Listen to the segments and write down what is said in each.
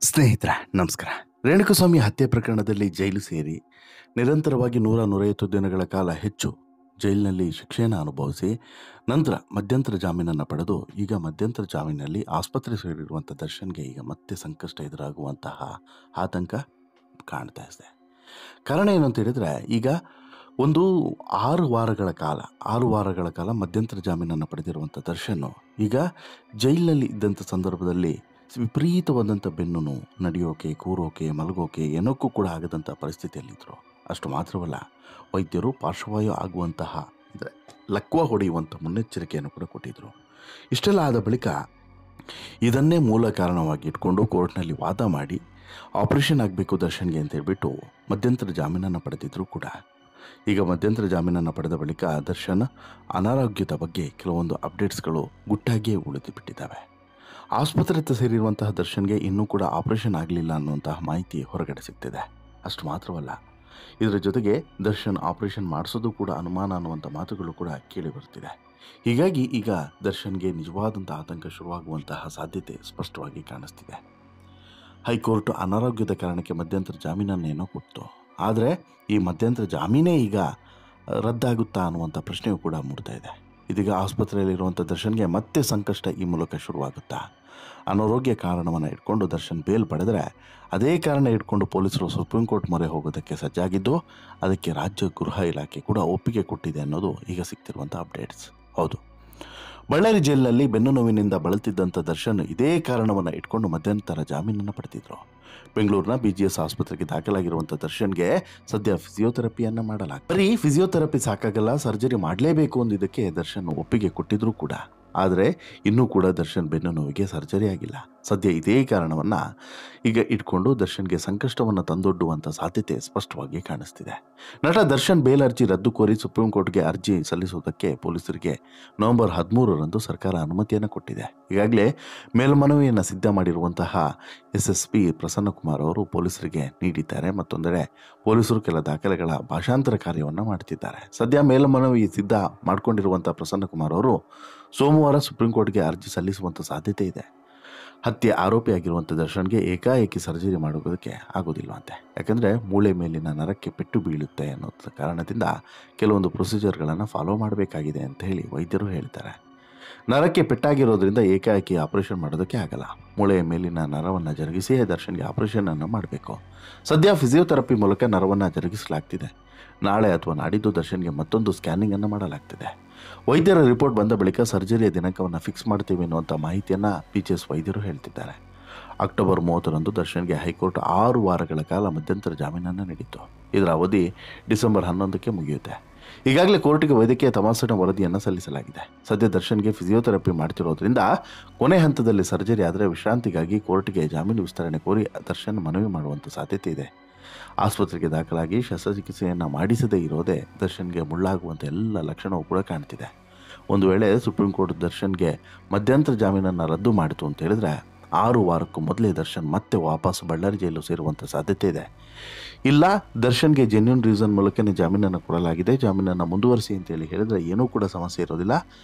ಸ್ನೇಹಿತರೆ ನಮಸ್ಕಾರ. ರೇಣುಕಸ್ವಾಮಿ ಹತ್ಯೆ ಪ್ರಕರಣದಲ್ಲಿ ಜೈಲು ಸೇರಿ ನಿರಂತರವಾಗಿ 100-150 ದಿನಗಳ ಕಾಲ ಹೆಚ್ಚು ಜೈಲಿನಲ್ಲಿ ಶಿಕ್ಷೆಯನ್ನು ಅನುಭವಿಸಿ ನಂತರ ಮಧ್ಯಂತರ ಜಾಮೀನನ್ನು ಪಡೆದು ಈಗ ಮಧ್ಯಂತರ ಜಾಮೀನಲ್ಲಿ ಆಸ್ಪತ್ರೆ ಸೇರಿರುವಂಥ ದರ್ಶನ್ಗೆ ಈಗ ಮತ್ತೆ ಸಂಕಷ್ಟ ಎದುರಾಗುವಂತಹ ಆತಂಕ ಕಾಣ್ತಾ ಇದೆ. ಕಾರಣ ಏನು ಅಂತ ಹೇಳಿದ್ರೆ, ಈಗ ಒಂದು 6 ವಾರಗಳ ಕಾಲ ಮಧ್ಯಂತರ ಜಾಮೀನನ್ನು ಪಡೆದಿರುವಂಥ ದರ್ಶನ್ ಈಗ ಜೈಲಿನಲ್ಲಿ ಇದ್ದಂಥ ಸಂದರ್ಭದಲ್ಲಿ ವಿಪರೀತವಾದಂಥ ಬೆನ್ನು ನೋವು, ನಡೆಯೋಕೆ, ಕೂರೋಕೆ, ಮಲಗೋಕೆ ಏನಕ್ಕೂ ಕೂಡ ಆಗದಂಥ ಪರಿಸ್ಥಿತಿಯಲ್ಲಿದ್ದರು. ಅಷ್ಟು ಮಾತ್ರವಲ್ಲ, ವೈದ್ಯರು ಪಾರ್ಶ್ವವಾಯು ಆಗುವಂತಹ ಅಂದರೆ ಲಕ್ವ ಹೊಡೆಯುವಂಥ ಮುನ್ನೆಚ್ಚರಿಕೆಯನ್ನು ಕೂಡ ಕೊಟ್ಟಿದ್ದರು. ಇಷ್ಟೆಲ್ಲ ಆದ ಬಳಿಕ ಇದನ್ನೇ ಮೂಲ ಕಾರಣವಾಗಿ ಇಟ್ಕೊಂಡು ಕೋರ್ಟ್ನಲ್ಲಿ ವಾದ ಮಾಡಿ ಆಪರೇಷನ್ ಆಗಬೇಕು ದರ್ಶನ್ಗೆ ಅಂತ ಹೇಳ್ಬಿಟ್ಟು ಮಧ್ಯಂತರ ಜಾಮೀನನ್ನು ಪಡೆದಿದ್ದರು ಕೂಡ. ಈಗ ಮಧ್ಯಂತರ ಜಾಮೀನನ್ನು ಪಡೆದ ಬಳಿಕ ದರ್ಶನ್ ಅನಾರೋಗ್ಯದ ಬಗ್ಗೆ ಕೆಲವೊಂದು ಅಪ್ಡೇಟ್ಸ್ಗಳು ಗುಟ್ಟಾಗಿಯೇ ಉಳಿದು ಬಿಟ್ಟಿದ್ದಾವೆ. ಆಸ್ಪತ್ರೆ ಸೇರಿರುವಂತಹ ದರ್ಶನ್ಗೆ ಇನ್ನೂ ಕೂಡ ಆಪರೇಷನ್ ಆಗಲಿಲ್ಲ ಅನ್ನುವಂತಹ ಮಾಹಿತಿ ಹೊರಗಡೆ ಸಿಗ್ತಿದೆ. ಅಷ್ಟು ಮಾತ್ರವಲ್ಲ, ಇದರ ಜೊತೆಗೆ ದರ್ಶನ್ ಆಪರೇಷನ್ ಮಾಡಿಸೋದು ಕೂಡ ಅನುಮಾನ ಅನ್ನುವಂಥ ಮಾತುಗಳು ಕೂಡ ಕೇಳಿ ಬರ್ತಿದೆ. ಹೀಗಾಗಿ ಈಗ ದರ್ಶನ್ಗೆ ನಿಜವಾದಂಥ ಆತಂಕ ಶುರುವಾಗುವಂತಹ ಸಾಧ್ಯತೆ ಸ್ಪಷ್ಟವಾಗಿ ಕಾಣಿಸ್ತಿದೆ. ಹೈಕೋರ್ಟ್ ಅನಾರೋಗ್ಯದ ಕಾರಣಕ್ಕೆ ಮಧ್ಯಂತರ ಜಾಮೀನನ್ನೇನೋ ಕೊಡ್ತು, ಆದರೆ ಈ ಮಧ್ಯಂತರ ಜಾಮೀನೇ ಈಗ ರದ್ದಾಗುತ್ತಾ ಅನ್ನುವಂಥ ಪ್ರಶ್ನೆಯೂ ಕೂಡ ಮೂಡ್ತಾ ಇದೆ. ಇದೀಗ ಆಸ್ಪತ್ರೆಯಲ್ಲಿರುವಂಥ ದರ್ಶನ್ಗೆ ಮತ್ತೆ ಸಂಕಷ್ಟ ಈ ಮೂಲಕ ಶುರುವಾಗುತ್ತಾ? ಅನಾರೋಗ್ಯ ಕಾರಣವನ್ನು ಇಟ್ಕೊಂಡು ದರ್ಶನ್ ಬೇಲ್ ಪಡೆದರೆ ಅದೇ ಕಾರಣ ಇಟ್ಕೊಂಡು ಪೊಲೀಸರು ಸುಪ್ರೀಂ ಕೋರ್ಟ್ ಮೊರೆ ಹೋಗೋದಕ್ಕೆ ಸಜ್ಜಾಗಿದ್ದು, ಅದಕ್ಕೆ ರಾಜ್ಯ ಗೃಹ ಇಲಾಖೆ ಕೂಡ ಒಪ್ಪಿಗೆ ಕೊಟ್ಟಿದೆ ಅನ್ನೋದು ಈಗ ಸಿಗ್ತಿರುವಂಥ ಅಪ್ಡೇಟ್ಸ್. ಹೌದು, ಬಳ್ಳಾರಿ ಜೈಲಿನಲ್ಲಿ ಬೆನ್ನು ನೋವಿನಿಂದ ಬಳಲ್ತಿದ್ದಂಥ ದರ್ಶನ್ ಇದೇ ಕಾರಣವನ್ನು ಇಟ್ಕೊಂಡು ಮಧ್ಯಂತರ ಜಾಮೀನನ್ನು ಪಡೆದಿದ್ರು. ಬೆಂಗಳೂರಿನ BGS ಆಸ್ಪತ್ರೆಗೆ ದಾಖಲಾಗಿರುವಂಥ ದರ್ಶನ್ಗೆ ಸದ್ಯ ಫಿಸಿಯೋಥೆರಪಿಯನ್ನು ಮಾಡಲಾಗ್ತದೆ. ಬರೀ ಫಿಸಿಯೋಥೆರಪಿ ಸಾಕಾಗಲ್ಲ, ಸರ್ಜರಿ ಮಾಡಲೇಬೇಕು ಅಂದಿದ್ದಕ್ಕೆ ದರ್ಶನ್ ಒಪ್ಪಿಗೆ ಕೊಟ್ಟಿದ್ರು ಕೂಡ. ಆದರೆ ಇನ್ನೂ ಕೂಡ ದರ್ಶನ್ ಬೆನ್ನು ನೋವಿಗೆ ಸರ್ಜರಿ ಆಗಿಲ್ಲ. ಸದ್ಯ ಇದೇ ಕಾರಣವನ್ನು ಈಗ ಇಟ್ಕೊಂಡು ದರ್ಶನ್ಗೆ ಸಂಕಷ್ಟವನ್ನು ತಂದೊಡ್ಡುವಂಥ ಸಾಧ್ಯತೆ ಸ್ಪಷ್ಟವಾಗಿ ಕಾಣಿಸ್ತಿದೆ. ನಟ ದರ್ಶನ್ ಬೇಲ್ ಅರ್ಜಿ ರದ್ದು ಕೋರಿ ಸುಪ್ರೀಂ ಕೋರ್ಟ್ಗೆ ಅರ್ಜಿ ಸಲ್ಲಿಸುವುದಕ್ಕೆ ಪೊಲೀಸರಿಗೆ ನವೆಂಬರ್ 13ರಂದು ಸರ್ಕಾರ ಅನುಮತಿಯನ್ನು ಕೊಟ್ಟಿದೆ. ಈಗಾಗಲೇ ಮೇಲ್ಮನವಿಯನ್ನು ಸಿದ್ಧ ಮಾಡಿರುವಂತಹ SSP ಪ್ರಸನ್ನಕುಮಾರ್ ಅವರು ಪೊಲೀಸರಿಗೆ ನೀಡಿದ್ದಾರೆ. ಮತ್ತೊಂದೆಡೆ ಪೊಲೀಸರು ಕೆಲ ದಾಖಲೆಗಳ ಭಾಷಾಂತರ ಕಾರ್ಯವನ್ನು ಮಾಡ್ತಿದ್ದಾರೆ. ಸದ್ಯ ಮೇಲ್ಮನವಿ ಸಿದ್ಧ ಮಾಡಿಕೊಂಡಿರುವಂಥ ಪ್ರಸನ್ನಕುಮಾರ್ ಅವರು ಸೋಮವಾರ ಸುಪ್ರೀಂ ಕೋರ್ಟ್ಗೆ ಅರ್ಜಿ ಸಲ್ಲಿಸುವಂಥ ಸಾಧ್ಯತೆ ಇದೆ. ಹತ್ಯೆ ಆರೋಪಿಯಾಗಿರುವಂಥ ದರ್ಶನ್ಗೆ ಏಕಾಏಕಿ ಸರ್ಜರಿ ಮಾಡೋದಕ್ಕೆ ಆಗೋದಿಲ್ವಂತೆ. ಯಾಕಂದರೆ ಮೂಳೆ ಮೇಲಿನ ನರಕ್ಕೆ ಪೆಟ್ಟು ಬೀಳುತ್ತೆ ಅನ್ನೋ ಕಾರಣದಿಂದ ಕೆಲವೊಂದು ಪ್ರೊಸೀಜರ್ಗಳನ್ನು ಫಾಲೋ ಮಾಡಬೇಕಾಗಿದೆ ಅಂತ ಹೇಳಿ ವೈದ್ಯರು ಹೇಳ್ತಾರೆ. ನರಕ್ಕೆ ಪೆಟ್ಟಾಗಿರೋದ್ರಿಂದ ಏಕಾಏಕಿ ಆಪರೇಷನ್ ಮಾಡೋದಕ್ಕೆ ಆಗಲ್ಲ. ಮೂಳೆಯ ಮೇಲಿನ ನರವನ್ನು ಜರುಗಿಸಿಯೇ ದರ್ಶನ್ಗೆ ಆಪರೇಷನನ್ನು ಮಾಡಬೇಕು. ಸದ್ಯ ಫಿಸಿಯೋಥೆರಪಿ ಮೂಲಕ ನರವನ್ನು ಜರುಗಿಸಲಾಗ್ತಿದೆ. ನಾಳೆ ಅಥವಾ ನಾಡಿದ್ದು ದರ್ಶನ್ಗೆ ಮತ್ತೊಂದು ಸ್ಕ್ಯಾನಿಂಗನ್ನು ಮಾಡಲಾಗ್ತಿದೆ. ವೈದ್ಯರ ರಿಪೋರ್ಟ್ ಬಂದ ಬಳಿಕ ಸರ್ಜರಿಯ ದಿನಾಂಕವನ್ನು ಫಿಕ್ಸ್ ಮಾಡ್ತೀವಿ ಅನ್ನುವಂಥ ಮಾಹಿತಿಯನ್ನು BGS ವೈದ್ಯರು ಹೇಳ್ತಿದ್ದಾರೆ. ಅಕ್ಟೋಬರ್ 30ರಂದು ದರ್ಶನ್ಗೆ ಹೈಕೋರ್ಟ್ 6 ವಾರಗಳ ಕಾಲ ಮಧ್ಯಂತರ ಜಾಮೀನನ್ನು ನೀಡಿತ್ತು. ಇದರ ಅವಧಿ ಡಿಸೆಂಬರ್ 11ಕ್ಕೆ ಮುಗಿಯುತ್ತೆ. ಈಗಾಗಲೇ ಕೋರ್ಟ್ಗೆ ವೈದ್ಯಕೀಯ ತಪಾಸಣಾ ವರದಿಯನ್ನು ಸಲ್ಲಿಸಲಾಗಿದೆ. ಸದ್ಯ ದರ್ಶನ್ಗೆ ಫಿಸಿಯೋಥೆರಪಿ ಮಾಡ್ತಿರೋದ್ರಿಂದ ಕೊನೆ ಹಂತದಲ್ಲಿ ಸರ್ಜರಿ ಆದರೆ ವಿಶ್ರಾಂತಿಗಾಗಿ ಕೋರ್ಟ್ಗೆ ಜಾಮೀನು ವಿಸ್ತರಣೆ ಕೋರಿ ದರ್ಶನ್ ಮನವಿ ಮಾಡುವಂಥ ಸಾಧ್ಯತೆ ಇದೆ. ಆಸ್ಪತ್ರೆಗೆ ದಾಖಲಾಗಿ ಶಸ್ತ್ರಚಿಕಿತ್ಸೆಯನ್ನು ಮಾಡಿಸದೇ ಇರೋದೇ ದರ್ಶನ್ಗೆ ಮುಳ್ಳಾಗುವಂಥ ಎಲ್ಲ ಲಕ್ಷಣವೂ ಕೂಡ ಕಾಣ್ತಿದೆ. ಒಂದು ವೇಳೆ ಸುಪ್ರೀಂ ಕೋರ್ಟ್ ದರ್ಶನ್ಗೆ ಮಧ್ಯಂತರ ಜಾಮೀನನ್ನು ರದ್ದು ಮಾಡಿತು ಅಂತ ಹೇಳಿದ್ರೆ 6 ವಾರಕ್ಕೂ ಮೊದಲೇ ದರ್ಶನ್ ಮತ್ತೆ ವಾಪಸ್ ಬಳ್ಳಾರಿ ಜೈಲು ಸೇರುವಂಥ ಸಾಧ್ಯತೆ ಇದೆ. ಇಲ್ಲ, ದರ್ಶನ್ಗೆ ಜೆನ್ಯೂನ್ ರೀಸನ್ ಮೂಲಕನೇ ಜಾಮೀನನ್ನು ಕೊಡಲಾಗಿದೆ, ಜಾಮೀನನ್ನು ಮುಂದುವರಿಸಿ ಅಂತೇಳಿ ಹೇಳಿದ್ರೆ ಏನೂ ಕೂಡ ಸಮಸ್ಯೆ ಇರೋದಿಲ್ಲ.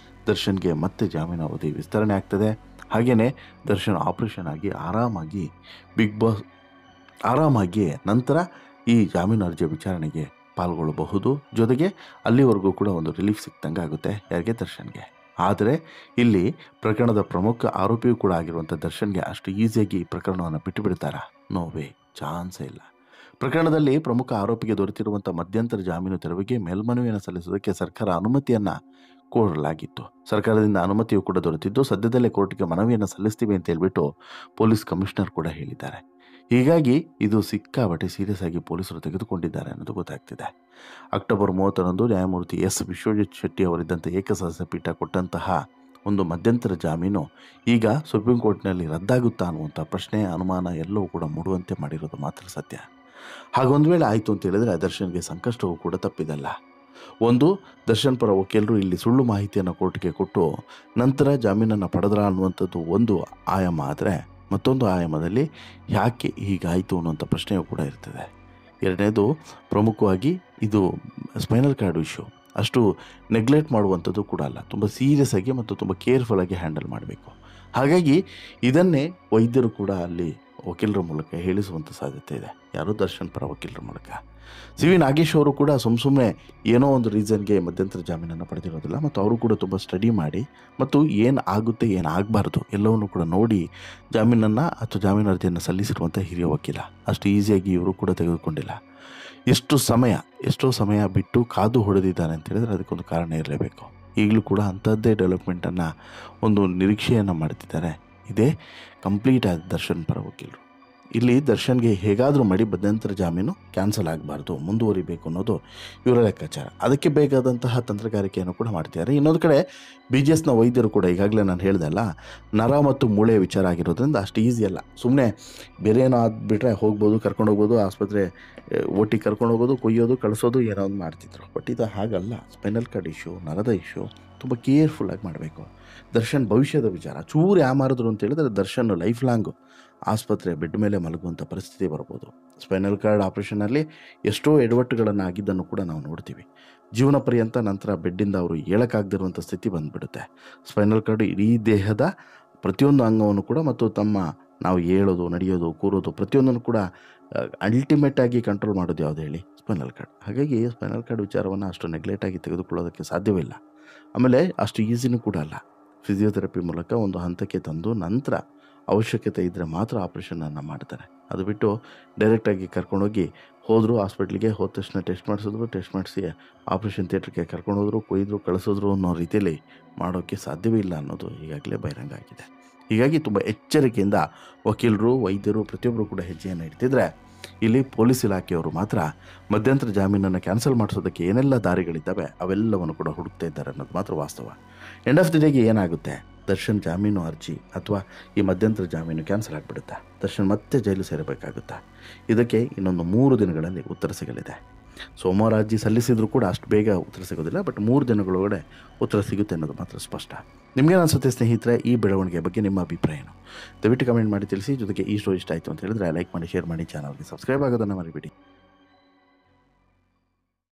ದರ್ಶನ್ಗೆ ಮತ್ತೆ ಜಾಮೀನು ಅವಧಿ ವಿಸ್ತರಣೆ ಆಗ್ತದೆ. ಹಾಗೆಯೇ ದರ್ಶನ್ ಆಪರೇಷನ್ ಆಗಿ ಆರಾಮಾಗಿ ನಂತರ ಈ ಜಾಮೀನು ಅರ್ಜಿಯ ವಿಚಾರಣೆಗೆ ಪಾಲ್ಗೊಳ್ಳಬಹುದು. ಜೊತೆಗೆ ಅಲ್ಲಿವರೆಗೂ ಕೂಡ ಒಂದು ರಿಲೀಫ್ ಸಿಕ್ತಂಗೆ ಆಗುತ್ತೆ ಯಾರಿಗೆ? ದರ್ಶನ್ಗೆ. ಆದರೆ ಇಲ್ಲಿ ಪ್ರಕರಣದ ಪ್ರಮುಖ ಆರೋಪಿಯೂ ಕೂಡ ಆಗಿರುವಂಥ ದರ್ಶನ್ಗೆ ಅಷ್ಟು ಈಸಿಯಾಗಿ ಈ ಪ್ರಕರಣವನ್ನು ಬಿಟ್ಟು ಬಿಡ್ತಾರಾ? ನೋ ವೇ, ಚಾನ್ಸೇ ಇಲ್ಲ. ಪ್ರಕರಣದಲ್ಲಿ ಪ್ರಮುಖ ಆರೋಪಿಗೆ ದೊರೆತಿರುವಂಥ ಮಧ್ಯಂತರ ಜಾಮೀನು ತೆರವಿಗೆ ಮೇಲ್ಮನವಿಯನ್ನು ಸಲ್ಲಿಸುವುದಕ್ಕೆ ಸರ್ಕಾರ ಅನುಮತಿಯನ್ನು ಕೋರಲಾಗಿತ್ತು. ಸರ್ಕಾರದಿಂದ ಅನುಮತಿಯೂ ಕೂಡ ದೊರೆತಿದ್ದು ಸದ್ಯದಲ್ಲೇ ಕೋರ್ಟ್ಗೆ ಮನವಿಯನ್ನು ಸಲ್ಲಿಸ್ತೀವಿ ಅಂತ ಹೇಳ್ಬಿಟ್ಟು ಪೊಲೀಸ್ ಕಮಿಷನರ್ ಕೂಡ ಹೇಳಿದ್ದಾರೆ. ಹೀಗಾಗಿ ಇದು ಸಿಕ್ಕಾಪಟ್ಟೆ ಸೀರಿಯಸ್ ಆಗಿ ಪೊಲೀಸರು ತೆಗೆದುಕೊಂಡಿದ್ದಾರೆ ಅನ್ನೋದು ಗೊತ್ತಾಗ್ತಿದೆ. ಅಕ್ಟೋಬರ್ 30ರಂದು ನ್ಯಾಯಮೂರ್ತಿ S. ವಿಶ್ವಜಿತ್ ಶೆಟ್ಟಿ ಅವರಿದ್ದಂಥ ಏಕಸದಸ್ಯ ಪೀಠ ಕೊಟ್ಟಂತಹ ಒಂದು ಮಧ್ಯಂತರ ಜಾಮೀನು ಈಗ ಸುಪ್ರೀಂ ಕೋರ್ಟ್ನಲ್ಲಿ ರದ್ದಾಗುತ್ತಾ ಅನ್ನುವಂಥ ಪ್ರಶ್ನೆ, ಅನುಮಾನ ಎಲ್ಲವೂ ಕೂಡ ಮೂಡುವಂತೆ ಮಾಡಿರೋದು ಮಾತ್ರ ಸತ್ಯ. ಹಾಗೊಂದು ವೇಳೆ ಆಯಿತು ಅಂತ ಹೇಳಿದ್ರೆ ದರ್ಶನ್ಗೆ ಸಂಕಷ್ಟವೂ ಕೂಡ ತಪ್ಪಿದಲ್ಲ. ಒಂದು, ದರ್ಶನ್ ಪರ ವಕೀಲರು ಇಲ್ಲಿ ಸುಳ್ಳು ಮಾಹಿತಿಯನ್ನು ಕೋರ್ಟ್ಗೆ ಕೊಟ್ಟು ನಂತರ ಜಾಮೀನನ್ನು ಪಡೆದ್ರ ಅನ್ನುವಂಥದ್ದು ಒಂದು ಆಯಾಮ. ಆದರೆ ಮತ್ತೊಂದು ಆಯಾಮದಲ್ಲಿ ಯಾಕೆ ಹೀಗಾಯಿತು ಅನ್ನುವಂಥ ಪ್ರಶ್ನೆಯೂ ಕೂಡ ಇರ್ತದೆ. ಎರಡನೇದು, ಪ್ರಮುಖವಾಗಿ ಇದು ಸ್ಪೈನಲ್ ಕಾರ್ಡ್ ಇಶ್ಯೂ ಅಷ್ಟು ನೆಗ್ಲೆಕ್ಟ್ ಮಾಡುವಂಥದ್ದು ಕೂಡ ಅಲ್ಲ. ತುಂಬ ಸೀರಿಯಸ್ ಆಗಿ ಮತ್ತು ತುಂಬ ಕೇರ್ಫುಲ್ಲಾಗಿ ಹ್ಯಾಂಡಲ್ ಮಾಡಬೇಕು. ಹಾಗಾಗಿ ಇದನ್ನೇ ವೈದ್ಯರು ಕೂಡ ಅಲ್ಲಿ ವಕೀಲರ ಮೂಲಕ ಹೇಳಿಸುವಂಥ ಸಾಧ್ಯತೆ ಇದೆ. ಯಾರು ದರ್ಶನ್ ಪರ ವಕೀಲರ ಮೂಲಕ. ಸಿ ವಿ ನಾಗೇಶ್ ಅವರು ಕೂಡ ಸುಮ್ಮನೆ ಏನೋ ಒಂದು ರೀಸನ್ಗೆ ಮಧ್ಯಂತರ ಜಾಮೀನನ್ನು ಪಡೆದಿರೋದಿಲ್ಲ, ಮತ್ತು ಅವರು ಕೂಡ ತುಂಬ ಸ್ಟಡಿ ಮಾಡಿ ಮತ್ತು ಏನು ಆಗುತ್ತೆ ಏನು ಆಗಬಾರ್ದು ಎಲ್ಲವನ್ನು ಕೂಡ ನೋಡಿ ಜಾಮೀನನ್ನು ಅಥವಾ ಜಾಮೀನು ಅರ್ಜಿಯನ್ನು ಸಲ್ಲಿಸಿರುವಂಥ ಹಿರಿಯ ವಕೀಲ. ಅಷ್ಟು ಈಸಿಯಾಗಿ ಇವರು ಕೂಡ ತೆಗೆದುಕೊಂಡಿಲ್ಲ. ಎಷ್ಟೋ ಸಮಯ ಬಿಟ್ಟು ಕಾದು ಹೊಡೆದಿದ್ದಾನೆ ಅಂತ ಹೇಳಿದ್ರೆ ಅದಕ್ಕೊಂದು ಕಾರಣ ಇರಲೇಬೇಕು. ಈಗಲೂ ಕೂಡ ಅಂಥದ್ದೇ ಡೆವಲಪ್ಮೆಂಟನ್ನು ಒಂದು ನಿರೀಕ್ಷೆಯನ್ನು ಮಾಡ್ತಿದ್ದಾರೆ. ಇದೇ ಕಂಪ್ಲೀಟ್ ಆದ ದರ್ಶನ್ ಪರ ವಕೀಲರು. ಇಲ್ಲಿ ದರ್ಶನ್ಗೆ ಹೇಗಾದರೂ ಮಾಡಿ ಮಧ್ಯಂತರ ಜಾಮೀನು ಕ್ಯಾನ್ಸಲ್ ಆಗಬಾರ್ದು, ಮುಂದುವರಿಬೇಕು ಅನ್ನೋದು ಇವರ ಲೆಕ್ಕಾಚಾರ. ಅದಕ್ಕೆ ಬೇಕಾದಂತಹ ತಂತ್ರಗಾರಿಕೆಯನ್ನು ಕೂಡ ಮಾಡ್ತಿದ್ದಾರೆ. ಇನ್ನೊಂದು ಕಡೆ BGSನ ವೈದ್ಯರು ಕೂಡ ಈಗಾಗಲೇ ನಾನು ಹೇಳ್ದಲ್ಲ, ನರ ಮತ್ತು ಮೂಳೆ ವಿಚಾರ ಆಗಿರೋದ್ರಿಂದ ಅಷ್ಟು ಈಸಿ ಅಲ್ಲ. ಸುಮ್ಮನೆ ಬೇರೆ ಏನೋ ಆಗಿಬಿಟ್ರೆ ಹೋಗ್ಬೋದು, ಕರ್ಕೊಂಡು ಹೋಗ್ಬೋದು, ಆಸ್ಪತ್ರೆ ಒಟ್ಟಿಗೆ ಕರ್ಕೊಂಡು ಹೋಗೋದು, ಕೊಯ್ಯೋದು, ಕಳಿಸೋದು ಏನೋ ಒಂದು ಮಾಡ್ತಿದ್ರು. ಬಟ್ ಇದು ಹಾಗಲ್ಲ. ಸ್ಪೈನಲ್ ಕಾರ್ಡ್ ಇಶ್ಯೂ, ನರದ ಇಶ್ಯೂ ತುಂಬ ಕೇರ್ಫುಲ್ಲಾಗಿ ಮಾಡಬೇಕು. ದರ್ಶನ್ ಭವಿಷ್ಯದ ವಿಚಾರ. ಚೂರು ಯಾಮಾರಿದ್ರು ಅಂತ ಹೇಳಿದ್ರೆ ದರ್ಶನ್ ಲೈಫ್ ಲಾಂಗು ಆಸ್ಪತ್ರೆ ಬೆಡ್ ಮೇಲೆ ಮಲಗುವಂಥ ಪರಿಸ್ಥಿತಿ ಬರ್ಬೋದು. ಸ್ಪೈನಲ್ ಕಾರ್ಡ್ ಆಪ್ರೇಷನಲ್ಲಿ ಎಷ್ಟೋ ಎಡವಟ್ಟುಗಳನ್ನು ಆಗಿದ್ದನ್ನು ಕೂಡ ನಾವು ನೋಡ್ತೀವಿ. ಜೀವನ ಪರ್ಯಂತ ನಂತರ ಬೆಡ್ಡಿಂದ ಅವರು ಏಳಕ್ಕಾಗದಿರುವಂಥ ಸ್ಥಿತಿ ಬಂದುಬಿಡುತ್ತೆ. ಸ್ಪೈನಲ್ ಕಾರ್ಡ್ ಇಡೀ ದೇಹದ ಪ್ರತಿಯೊಂದು ಅಂಗವನ್ನು ಕೂಡ ಮತ್ತು ನಾವು ಏಳೋದು, ನಡೆಯೋದು, ಕೂರೋದು ಪ್ರತಿಯೊಂದನ್ನು ಕೂಡ ಅಲ್ಟಿಮೇಟಾಗಿ ಕಂಟ್ರೋಲ್ ಮಾಡೋದು ಯಾವುದು ಹೇಳಿ? Spinal cord. ಹಾಗಾಗಿ ಸ್ಪೈನಲ್ ಕಾರ್ಡ್ ವಿಚಾರವನ್ನು ಅಷ್ಟು ನೆಗ್ಲೆಕ್ಟಾಗಿ ತೆಗೆದುಕೊಳ್ಳೋದಕ್ಕೆ ಸಾಧ್ಯವಿಲ್ಲ. ಆಮೇಲೆ ಅಷ್ಟು ಈಸಿನೂ ಕೂಡ ಅಲ್ಲ. ಫಿಸಿಯೋಥೆರಪಿ ಮೂಲಕ ಒಂದು ಹಂತಕ್ಕೆ ತಂದು ನಂತರ ಅವಶ್ಯಕತೆ ಇದ್ದರೆ ಮಾತ್ರ ಆಪ್ರೇಷನನ್ನು ಮಾಡ್ತಾರೆ. ಅದು ಬಿಟ್ಟು ಡೈರೆಕ್ಟಾಗಿ ಕರ್ಕೊಂಡೋಗಿ ಹಾಸ್ಪಿಟ್ಲಿಗೆ ಹೋದ ತಕ್ಷಣ ಟೆಸ್ಟ್ ಮಾಡಿಸಿ ಆಪ್ರೇಷನ್ ಥಿಯೇಟ್ರಿಗೆ ಕರ್ಕೊಂಡೋದ್ರು, ಕೊಯ್ದರು, ಕಳಿಸಿದ್ರು ಅನ್ನೋ ರೀತಿಯಲ್ಲಿ ಮಾಡೋಕ್ಕೆ ಸಾಧ್ಯವೇ ಇಲ್ಲ ಅನ್ನೋದು ಈಗಾಗಲೇ ಬಹಿರಂಗ ಆಗಿದೆ. ಹೀಗಾಗಿ ತುಂಬ ಎಚ್ಚರಿಕೆಯಿಂದ ವಕೀಲರು, ವೈದ್ಯರು ಪ್ರತಿಯೊಬ್ಬರು ಕೂಡ ಹೆಜ್ಜೆಯನ್ನು ಇಡ್ತಿದ್ರೆ, ಇಲ್ಲಿ ಪೊಲೀಸ್ ಇಲಾಖೆಯವರು ಮಾತ್ರ ಮಧ್ಯಂತರ ಜಾಮೀನನ್ನು ಕ್ಯಾನ್ಸಲ್ ಮಾಡಿಸೋದಕ್ಕೆ ಏನೆಲ್ಲ ದಾರಿಗಳಿದ್ದಾವೆ ಅವೆಲ್ಲವನ್ನು ಕೂಡ ಹುಡುಕ್ತಾ ಇದ್ದಾರೆ ಅನ್ನೋದು ಮಾತ್ರ ವಾಸ್ತವ. ಎಂಡ್ ಆಫ್ ದಿ ಡೇಗೆ ಏನಾಗುತ್ತೆ? ದರ್ಶನ್ ಜಾಮೀನು ಅರ್ಜಿ ಅಥವಾ ಈ ಮಧ್ಯಂತರ ಜಾಮೀನು ಕ್ಯಾನ್ಸಲ್ ಆಗಿಬಿಡುತ್ತಾ? ದರ್ಶನ್ ಮತ್ತೆ ಜೈಲು ಸೇರಬೇಕಾಗುತ್ತಾ? ಇದಕ್ಕೆ ಇನ್ನೊಂದು 3 ದಿನಗಳಲ್ಲಿ ಉತ್ತರ ಸಿಗಲಿದೆ. ಸೋಮವಾರ ಅರ್ಜಿ ಸಲ್ಲಿಸಿದರೂ ಕೂಡ ಅಷ್ಟು ಬೇಗ ಉತ್ತರ ಸಿಗೋದಿಲ್ಲ. ಬಟ್ 3 ದಿನಗಳೊಳಗಡೆ ಉತ್ತರ ಸಿಗುತ್ತೆ ಅನ್ನೋದು ಮಾತ್ರ ಸ್ಪಷ್ಟ. ನಿಮಗೇನು ಅನಿಸುತ್ತೆ ಸ್ನೇಹಿತರೆ? ಈ ಬೆಳವಣಿಗೆ ಬಗ್ಗೆ ನಿಮ್ಮ ಅಭಿಪ್ರಾಯ ಏನು? ದಯವಿಟ್ಟು ಕಮೆಂಟ್ ಮಾಡಿ ತಿಳಿಸಿ. ಜೊತೆಗೆ ಈ ಶೋ ಇಷ್ಟ ಆಯಿತು ಅಂತ ಹೇಳಿದ್ರೆ ಲೈಕ್ ಮಾಡಿ, ಶೇರ್ ಮಾಡಿ, ಚಾನಲ್ಗೆ ಸಬ್ಸ್ಕ್ರೈಬ್ ಆಗೋದನ್ನು ಮರಿಬೇಡಿ.